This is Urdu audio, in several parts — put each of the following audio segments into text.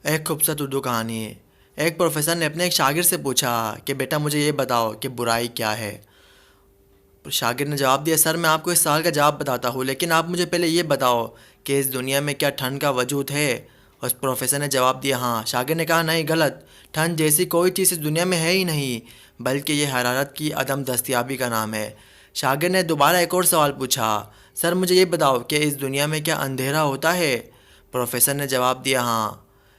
ایک خوبصورت اردو کہانی ہے۔ ایک پروفیسر نے اپنے ایک شاگرد سے پوچھا کہ بیٹا مجھے یہ بتاؤ کہ برائی کیا ہے۔ شاگرد نے جواب دیا، سر میں آپ کو اس سوال کا جواب بتاتا ہوں، لیکن آپ مجھے پہلے یہ بتاؤ کہ اس دنیا میں کیا ٹھنڈ کا وجود ہے؟ اس پروفیسر نے جواب دیا، ہاں۔ شاگرد نے کہا، نہیں، غلط، ٹھنڈ جیسی کوئی چیز اس دنیا میں ہے ہی نہیں، بلکہ یہ حرارت کی عدم دستیابی کا نام ہے۔ شاگرد نے دوبارہ ایک اور سوال پوچھا، سر مجھے یہ بتاؤ کہ اس دنیا میں کیا اندھیرا ہوتا ہے؟ پروفیسر نے جواب دیا، ہاں۔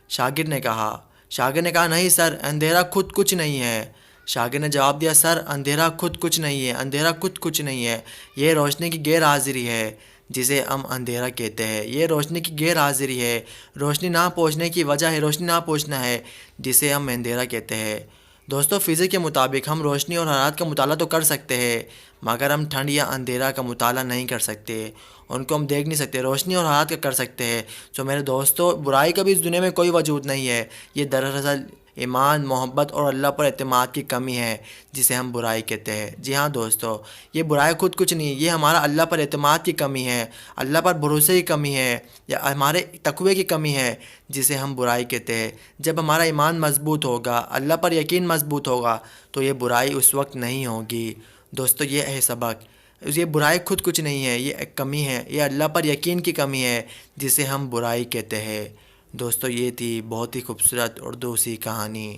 شاگرد نے کہا، نہیں سر، اندھیرا خود کچھ نہیں ہے۔ شاگرد نے جواب دیا، سر اندھیرا خود کچھ نہیں ہے، اندھیرا خود کچھ نہیں ہے، یہ روشنی کی غیر حاضری ہے جسے ہم اندھیرا کہتے ہیں، یہ روشنی کی غیر حاضری ہے، روشنی نہ پہنچنے کی وجہ ہے، روشنی نہ پہنچنا ہے جسے ہم اندھیرا کہتے ہیں۔ دوستو، فزکس کے مطابق ہم روشنی اور حرارت کا مطالعہ تو کر سکتے ہیں، مگر ہم ٹھنڈ یا اندھیرا کا مطالعہ نہیں کر سکتے، ان کو ہم دیکھ نہیں سکتے۔ روشنی اور حرارت کا کر سکتے ہیں۔ تو میرے دوستو، برائی کا بھی اس دنیا میں کوئی وجود نہیں ہے، یہ دراصل ایمان، محبت اور اللہ پر اعتماد کی کمی ہے جسے ہم برائی کہتے ہیں۔ جی ہاں دوستو، یہ برائی خود کچھ نہیں، یہ ہمارا اللہ پر اعتماد کی کمی ہے، اللہ پر بھروسے کی کمی ہے، یا ہمارے تقوی کی کمی ہے جسے ہم برائی کہتے ہیں۔ جب ہمارا ایمان مضبوط ہوگا، اللہ پر یقین مضبوط ہوگا، تو یہ برائی اس وقت نہیں ہوگی۔ دوستو، یہ ہے سبق، یہ برائی خود کچھ نہیں ہے، یہ ایک کمی ہے، یہ اللہ پر یقین کی کمی ہے جسے ہم برائی کہتے ہیں۔ دوستو، یہ تھی بہت ہی خوبصورت اردو سی کہانی۔